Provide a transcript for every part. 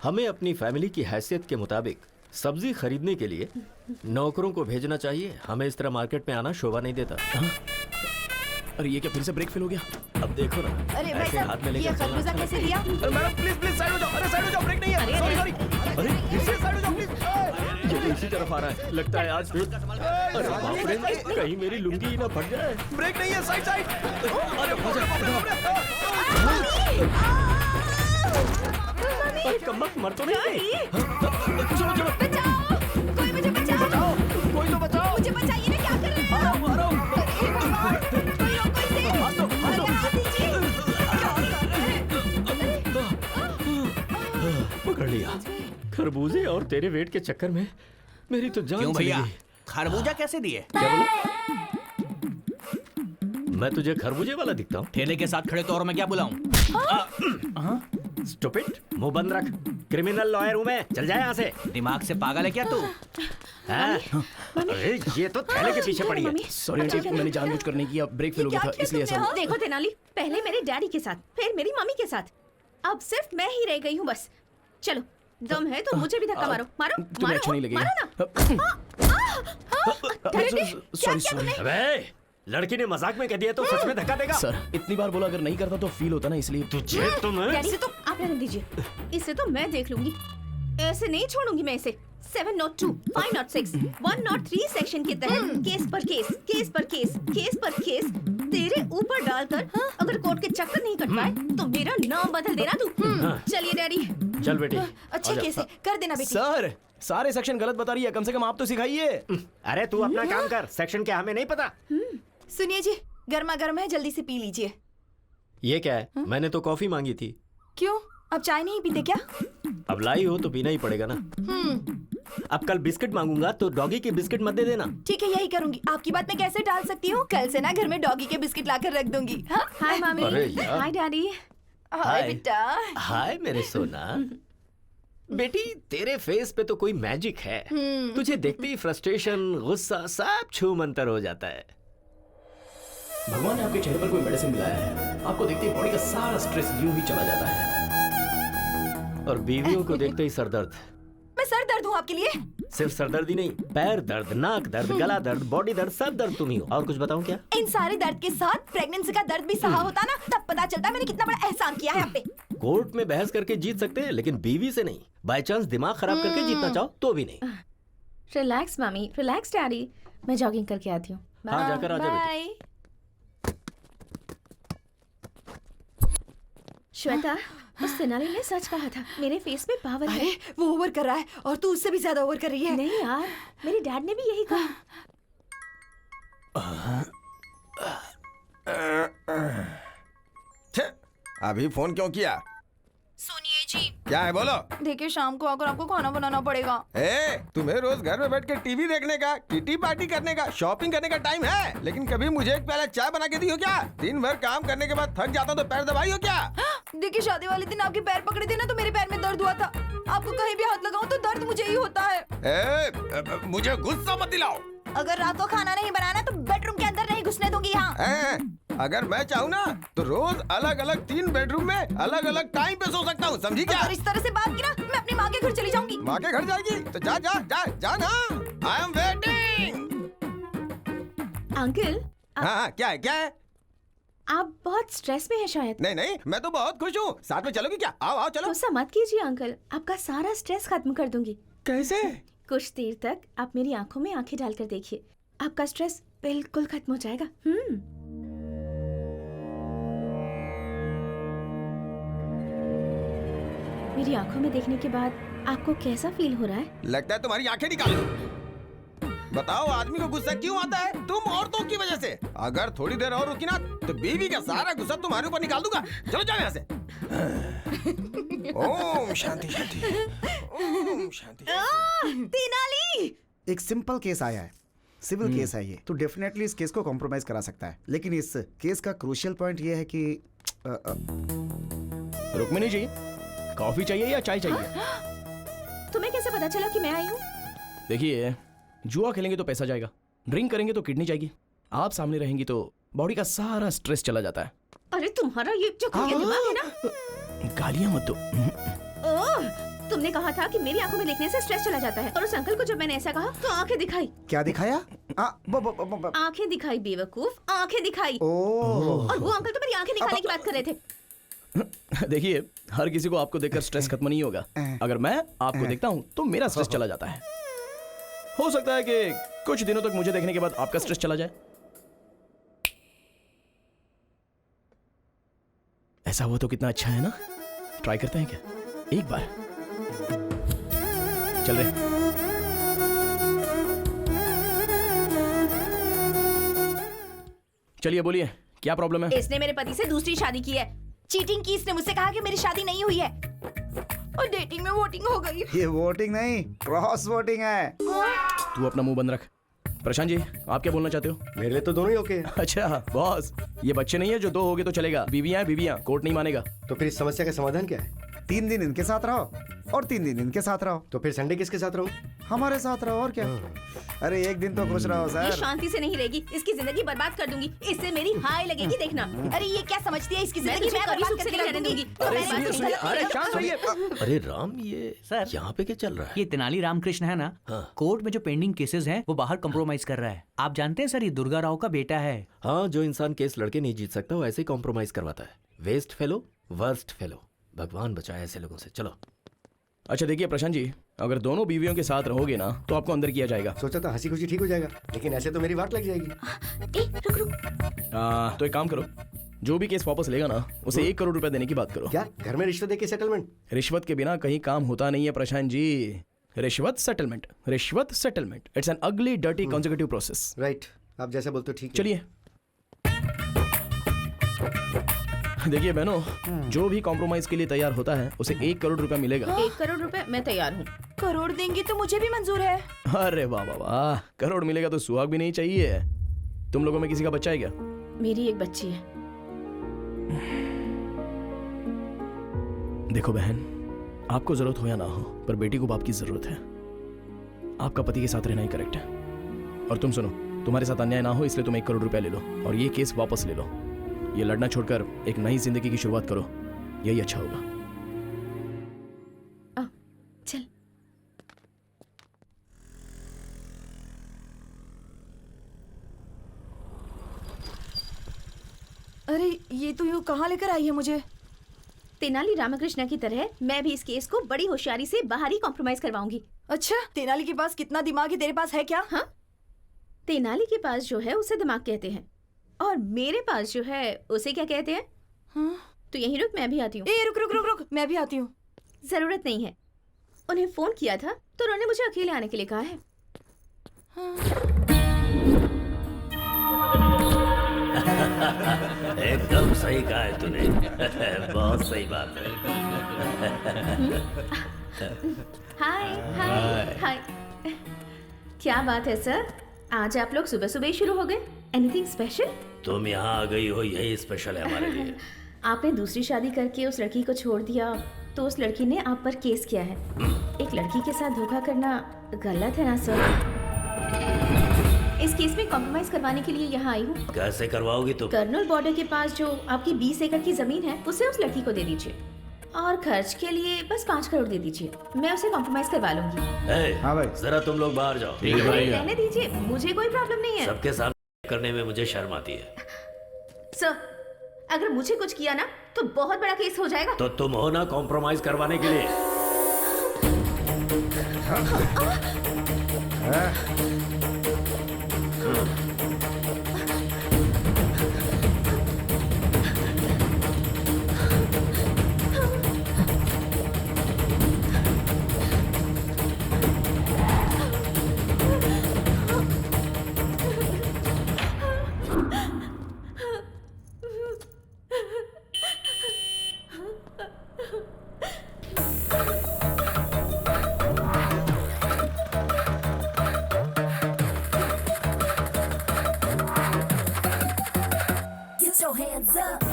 हमें अपनी फैमिली की हैसियत के मुताबिक सब्जी खरीदने के लिए नौकरों को भेजना चाहिए। हमें इस तरह मार्केट में आना शोभा नहीं देता। अरे ये क्या फिर से ब्रेक फेल हो गया? अब देखो ना, अरे भाई ऐसे हाथ में साहब, ये लेकर चलना खरबूजा अच्छा कैसे लगता दिया? अरे मैडम प्लीज साइड हो जाओ। अरे साइड हो जाओ, ब्रेक नहीं है। Sorry sorry. अरे फिर से साइड हो जाओ प्लीज। है। ये तो इसी तरफ आ रहा है, लगता है आज फिर। अरे बाप रे, कहीं मेरी लुंगी ही ना फट जाए। ब्रेक नहीं है, साइड साइड। अरे कम्बख्त, मर तो नहीं गई? चलो चलो, बचाओ, कोई मुझे बचाओ। कोई तो बचाओ। मुझे बचाइए ना, क्या कर रहे हैं आप? मारो। हे भगवान, कोई रोको इसे। हाथ दो, हाथ दो। अरे हाथ दीजिए। क्या कर रहे हैं? पकड़ लिया। खरबूजे और तेरे वेट के चक्कर में मेरी तो जान क्यों चली भैया, गई। खरबूजा कैसे दिए? क्या बोला? मैं तुझे खरबूजे वाला दिखता हूँ? ठेले के साथ खड़े तो और मैं क्या बुलाऊं? स्टूपिड, मुंह बंद रख। क्रिमिनल लॉयर हूँ मैं, चल जाए यहाँ से। दिमाग से पागल है क्या तू? हाँ? अरे ये तो थैले के पीछे पड़ी है। सॉरी आंटी, मैंने जानबूझकर नहीं किया, ब्रेक फेल हो गया था इसलिए ऐसा हुआ। देखो तेनाली, पहले मेरे डैडी के साथ, फिर मेरी मम्मी के साथ, अब सिर्फ मैं ही रह गई हूँ बस। चलो, दम है तो मुझे भी धक्का मारो, मारो, तुम्हें मारो, अच्छा नहीं लगेगा। मारो ना। डैडी, क्या किया तुमने? अबे, लड़की ने मजाक में कह दिया तो सच में धक्का देगा? सर इतनी बार बोला, अगर नहीं करता तो फील होता ना, इसलिए। तुझे तो मैं डैडी से तो आप रहने दीजिए, इसे तो मैं देख लूंगी, ऐसे नहीं छोड़ूंगी मैं इसे। 702, 506, 103 सेक्शन के तहत केस पर केस, केस पर केस, केस पर केस तेरे ऊपर डालकर अगर कोर्ट के चक्कर नहीं कट पाए तो मेरा नाम बदल देना तू। चलिए डैडी। चल बेटी, अच्छे आजा। केस है, कर देना बेटी। सर सारे सेक्शन गलत बता रही है, कम से कम आप तो सिखाइए। अरे तू अपना काम कर, सेक्शन क्या हमें नहीं पता। सुनिए जी, गर्मा गर्म है, जल्दी से पी लीजिए। ये क्या है? मैंने तो कॉफी मांगी थी। क्यों, अब चाय नहीं पीते क्या? अब लाई हो तो पीना ही पड़ेगा ना। अब कल बिस्किट मांगूंगा तो डॉगी के बिस्किट मत दे देना। ठीक है, यही करूंगी। आपकी बात मैं कैसे टाल सकती हूँ? कल से ना घर में डॉगी के बिस्किट लाकर रख दूंगी। हाय मामी। अरे यार। Hi daddy. Hi hi. बेटा। हाय मेरे सोना। बेटी तेरे फेस पे तो कोई मैजिक है। तुझे देखते ही फ्रस्ट्रेशन, गुस्सा सब छू मंतर हो जाता है। भगवान ने आपके चेहरे पर कोई मेडिसिन मिलाया है, आपको देखते ही बॉडी का सारा स्ट्रेस यूं ही चला जाता है। और बीवियों को देखते ही सरदर्द। मैं सर दर्द हूँ आपके लिए? सिर्फ सरदर्दी नहीं, पैर दर्द, नाक दर्द, गला दर्द, बॉडी दर्द, सब दर्द तुम ही हो। और कुछ बताऊं क्या? इन सारे दर्द के साथ प्रेगनेंसी का दर्द भी सहा होता ना, तब पता चलता मैंने कितना बड़ा एहसान किया है आप पे। कोर्ट में बहस करके जीत सकते हैं लेकिन बीवी से नहीं। बाय चांस दिमाग खराब करके जीतना चाहो तो भी नहीं। रिलैक्स मामी, रिलैक्स डैडी, मैं जॉगिंग करके आती हूँ। हाँ जाकर आ जा बेटी। बाय। श्वेता, उस तेनाली ने सच कहा था, मेरे फेस में पावर है। अरे वो ओवर कर रहा है और तू उससे भी ज्यादा ओवर कर रही है। नहीं यार, मेरे डैड ने भी यही कहा। अभी फोन क्यों किया? सुनिए जी, क्या है बोलो? देखिए शाम को आकर आपको खाना बनाना पड़ेगा। तुम्हें रोज घर में बैठ के टीवी देखने का, किटी पार्टी करने का, शॉपिंग करने का टाइम है, लेकिन कभी मुझे एक प्याला चाय बना के दी हो क्या? दिन भर काम करने के बाद थक जाता हूँ तो पैर दबाई हो क्या? देखिए शादी वाले दिन आपके पैर पकड़े थे ना तो मेरे पैर में दर्द हुआ था। आपको कहीं भी हाथ लगाऊं तो दर्द मुझे ही होता है। मुझे गुस्सा मत दिलाओ। अगर रात को खाना नहीं बनाना तो बेडरूम के अंदर नहीं घुसने दूंगी यहाँ। अगर मैं चाहूँ ना तो रोज अलग अलग 3 बेडरूम में अलग अलग टाइम पे सो सकता हूँ, समझी क्या? अगर इस तरह से बात की ना, मैं अपनी माँ के घर चली जाऊंगी। माँ के घर जाएगी तो जा जा जा जा ना। I am waiting. अंकल, हाँ क्या है क्या है? आप बहुत स्ट्रेस में हैं शायद। नहीं नहीं, मैं तो बहुत खुश हूँ। साथ में चलोगी क्या? आओ आओ चलो। गुस्सा मत कीजिए अंकल, आपका सारा स्ट्रेस खत्म कर दूंगी। कैसे? कुछ देर तक आप मेरी आंखों में आंखें डालकर देखिए, आपका स्ट्रेस बिल्कुल खत्म हो जाएगा। मेरी आंखों में देखने के बाद आपको कैसा फील हो रहा है? लगता है तुम्हारी आंखें निकाल दो। बताओ आदमी को गुस्सा क्यों आता है? तुम औरतों की वजह से। अगर थोड़ी देर और रुकी ना तो बीवी का सारा गुस्सा तुम्हारे ऊपर निकाल दूंगा। चलो जाओ यहाँ से। ओम शांति शांति, ओम शांति। तेनाली, एक सिंपल केस आया है, सिविल केस है ये, तो डेफिनेटली इस केस को कॉम्प्रोमाइज करा सकता है, लेकिन इस केस का क्रूशियल पॉइंट ये है कि रुक्मिणी जी, कॉफी चाहिए या चाय चाहिए? तुम्हें कैसे पता चला कि मैं आई हूँ? देखिए, जुआ खेलेंगे तो पैसा जाएगा, ड्रिंक करेंगे तो किडनी जाएगी, आप सामने रहेंगी तो बॉडी का सारा स्ट्रेस चला जाता है। अरे तुम्हारा ये जो दिमाग है ना, गालियां मत दो। ओह, तुमने कहा था कि मेरी आंखों में देखने से स्ट्रेस चला जाता है, और उस अंकल को जब मैंने ऐसा कहा तो आंखें दिखाई। क्या दिखाया? आंखें दिखाई बेवकूफ, आंखें दिखाई। ओह और वो अंकल तो मेरी आंखें दिखाने की बात कर रहे थे। देखिए, हर किसी को आपको देखकर स्ट्रेस खत्म नहीं होगा। अगर मैं आपको देखता हूँ तो मेरा स्ट्रेस चला जाता है। हो सकता है कि कुछ दिनों तक मुझे देखने के बाद आपका स्ट्रेस चला जाए। ऐसा हुआ तो कितना अच्छा है ना। ट्राई करते हैं क्या एक बार? चल रहे। चलिए बोलिए, क्या प्रॉब्लम है? इसने मेरे पति से दूसरी शादी की है, चीटिंग की। इसने मुझसे कहा कि मेरी शादी नहीं हुई है और डेटिंग में वोटिंग हो गई। ये वोटिंग नहीं, क्रॉस वोटिंग है। तू अपना मुंह बंद रख। प्रशांत जी, आप क्या बोलना चाहते हो? मेरे लिए तो दोनों ही ओके है। अच्छा बॉस, ये बच्चे नहीं है जो 2 हो गए तो चलेगा। बीवियां हैं बीवियां, कोर्ट नहीं मानेगा। तो फिर इस समस्या का समाधान क्या है? 3 दिन इनके साथ रहो और 3 दिन इनके साथ रहो। तो फिर संडे किसके साथ रहूं? हमारे साथ रहो और क्या। अरे एक दिन तो खुश रहो ये सर। शांति से नहीं रहेगी, इसकी जिंदगी बर्बाद कर दूंगी। इससे मेरी हाय लगेगी, देखना। अरे ये क्या समझती है, इसकी जिंदगी मैं कभी सुख से नहीं रहने दूंगी। अरे शांत रहिए। अरे राम, ये सर। यहाँ पे क्या चल रहा है? ये तेनाली रामकृष्ण है ना, कोर्ट में जो पेंडिंग केसेस हैं वो बाहर कंप्रोमाइज कर रहा है। आप जानते हैं सर, ये दुर्गा राव का बेटा है। हाँ, जो इंसान केस लड़के नहीं जीत सकता वो ऐसे ही कॉम्प्रोमाइज करवाता है। Waste fellow, worst fellow. भगवान बचाए ऐसे लोगों से। चलो। अच्छा देखिए प्रशांत जी, अगर दोनों बीवियों के साथ रहोगे ना तो आपको अंदर किया जाएगा। सोचा था हंसी खुशी ठीक हो जाएगा, लेकिन ऐसे तो मेरी वाट लग जाएगी। तो एक काम करो, जो भी केस वापस लेगा ना उसे 1 करोड़ रुपए देने की बात करो। क्या घर में रिश्वत देके सेटलमेंट? रिश्वत के बिना कहीं काम होता नहीं है प्रशांत जी। रिश्वत सेटलमेंट, रिश्वत सेटलमेंट, इट्स एन अगली डर्टी कॉन्जिक्यूटिव प्रोसेस। राइट, आप जैसा बोलते हो ठीक है। चलिए देखिए बहनों, जो भी कॉम्प्रोमाइज के लिए तैयार होता है उसे 1 करोड़ रुपया मिलेगा। 1 करोड़ रुपए मैं तैयार हूँ। करोड़ देंगी तो मुझे भी मंजूर है। अरे वाह वाह वाह, करोड़ मिलेगा तो सुहाग भी नहीं चाहिए। तुम लोगों में किसी का बच्चा है क्या? मेरी एक बच्ची है। देखो बहन, आपको जरूरत हो या ना हो, पर बेटी को बाप की जरूरत है। आपका पति के साथ रहना ही करेक्ट है। और तुम सुनो, तुम्हारे साथ अन्याय ना हो इसलिए तुम 1 करोड़ रुपया ले लो और ये केस वापस ले लो। ये लड़ना छोड़कर एक नई जिंदगी की शुरुआत करो, यही अच्छा होगा। चल। अरे ये तो यूँ कहाँ लेकर आई है मुझे? तेनाली रामकृष्ण की तरह मैं भी इस केस को बड़ी होशियारी से बाहर ही कॉम्प्रोमाइज करवाऊंगी। अच्छा, तेनाली के पास कितना दिमाग है, तेरे पास है क्या? हाँ, तेनाली के पास जो है उसे दिमाग कहते हैं, और मेरे पास जो है उसे क्या कहते हैं? हाँ? तो यहीं रुक, मैं भी आती हूँ। ए रुक रुक रुक रुक, मैं भी आती हूँ। जरूरत नहीं है, उन्हें फोन किया था तो उन्होंने मुझे अकेले आने के लिए कहा है। एकदम सही कहा है तूने। बहुत सही बात है। हाय हाय हाय। क्या बात है सर, आज आप लोग सुबह सुबह ही शुरू हो गए? Anything special? तुम यहाँ आ गई हो, यही स्पेशल है हमारे लिए। आपने दूसरी शादी करके उस लड़की को छोड़ दिया तो उस लड़की ने आप पर केस किया है। एक लड़की के साथ धोखा करना गलत है ना सर? इस केस में कॉम्प्रोमाइज करवाने के लिए यहाँ आई हूँ। कैसे करवाओगी तुम? कर्नल बॉर्डर के पास जो आपकी 20 एकड़ की जमीन है उसे उस लड़की को दे दीजिए, और खर्च के लिए बस 5 करोड़ दे दीजिए। मैं उसे कॉम्प्रोमाइज करवा लूंगी। हाँ भाई। जरा तुम लोग बाहर जाओ। अरे रहने दीजिए, मुझे कोई प्रॉब्लम नहीं है। सबके सामने करने में मुझे शर्म आती है। सर, अगर मुझे कुछ किया ना तो बहुत बड़ा केस हो जाएगा। तो तुम हो ना कॉम्प्रोमाइज करवाने के लिए। Get your hands up.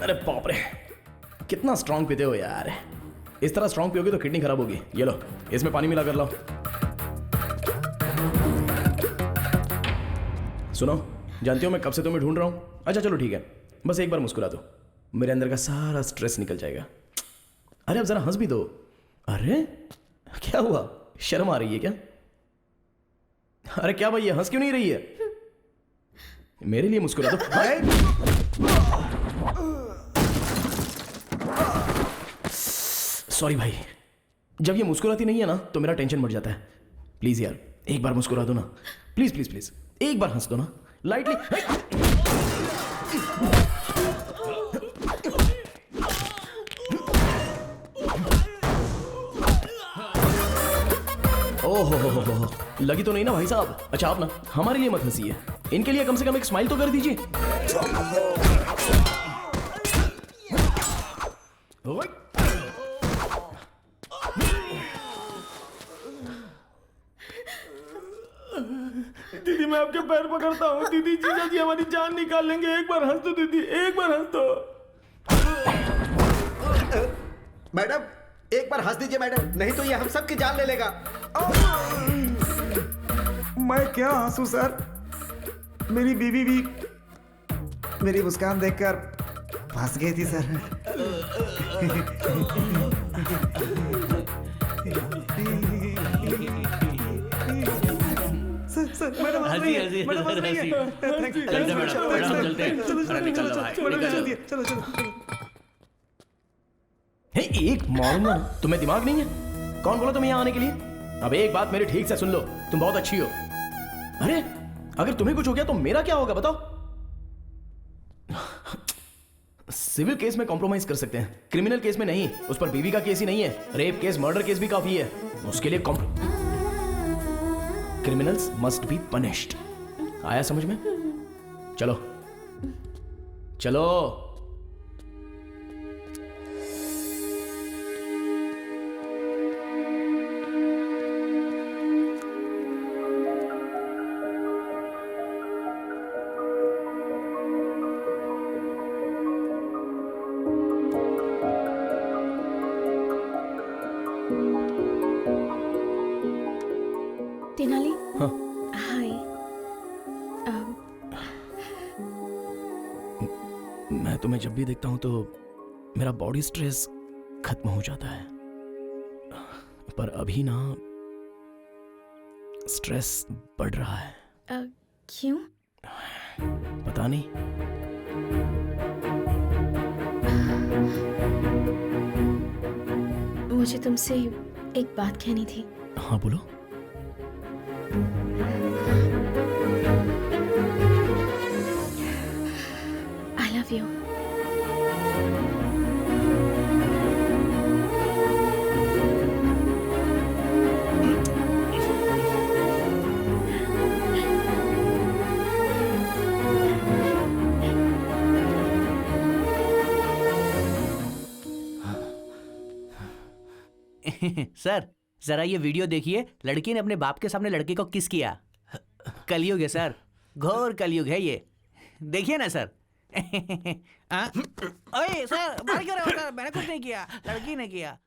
अरे बाप रे, कितना स्ट्रांग पीते हो यार। इस तरह स्ट्रांग पियोगे तो किडनी खराब होगी। ये लो, इसमें पानी मिला कर लाओ। सुनो, जानती हो मैं कब से तुम्हें ढूंढ रहा हूँ। अच्छा चलो ठीक है, बस एक बार मुस्कुरा दो, मेरे अंदर का सारा स्ट्रेस निकल जाएगा। अरे अब जरा हंस भी दो। अरे क्या हुआ, शर्म आ रही है क्या? अरे क्या भाई, ये हंस क्यों नहीं रही है? मेरे लिए मुस्कुरा दो। सॉरी भाई, जब ये मुस्कुराती नहीं है ना तो मेरा टेंशन बढ़ जाता है। प्लीज यार एक बार मुस्कुरा दो ना, प्लीज प्लीज प्लीज, एक बार हंस दो ना लाइटली। ओहो हो, लगी तो नहीं ना भाई साहब? अच्छा आप ना हमारे लिए मत हंसिए, इनके लिए कम से कम एक स्माइल तो कर दीजिए। दीदी मैं आपके पैर पकड़ता हूँ। दीदी जीजा जी हमारी जान निकाल लेंगे, एक बार हंस दो दीदी, एक बार हंस दो। मैडम एक बार हंस दीजिए मैडम, नहीं तो ये हम सबकी जान ले लेगा। मैं क्या हंसू सर, मेरी बीवी भी मेरी मुस्कान देखकर फंस गई थी सर। सर मैडम हंस रही है, मैडम हंस रही है। चलो चलो। हे एक मारूंगा, तुम्हें दिमाग नहीं है? कौन बोला तुम्हें यहाँ आने के लिए? अब एक बात मेरी ठीक से सुन लो, तुम बहुत अच्छी हो। अरे अगर तुम्हें कुछ हो गया तो मेरा क्या होगा बताओ? सिविल केस में कॉम्प्रोमाइज कर सकते हैं, क्रिमिनल केस में नहीं। उस पर बीवी का केस ही नहीं है, रेप केस मर्डर केस भी काफी है। उसके लिए क्रिमिनल्स मस्ट बी पनिश्ड। आया समझ में? चलो चलो। तेनाली। हाँ हाय। मैं तुम्हें जब भी देखता हूं तो मेरा बॉडी स्ट्रेस खत्म हो जाता है, पर अभी ना स्ट्रेस बढ़ रहा है। क्यों? पता नहीं। मुझे तुमसे एक बात कहनी थी। हाँ बोलो। I love you. सर जरा ये वीडियो देखिए, लड़की ने अपने बाप के सामने लड़के को किस किया। कलयुग है सर, घोर कलयुग है ये, देखिए ना सर। ओए सर, मार क्यों रहे हो सर? मैंने कुछ नहीं किया, लड़की ने किया।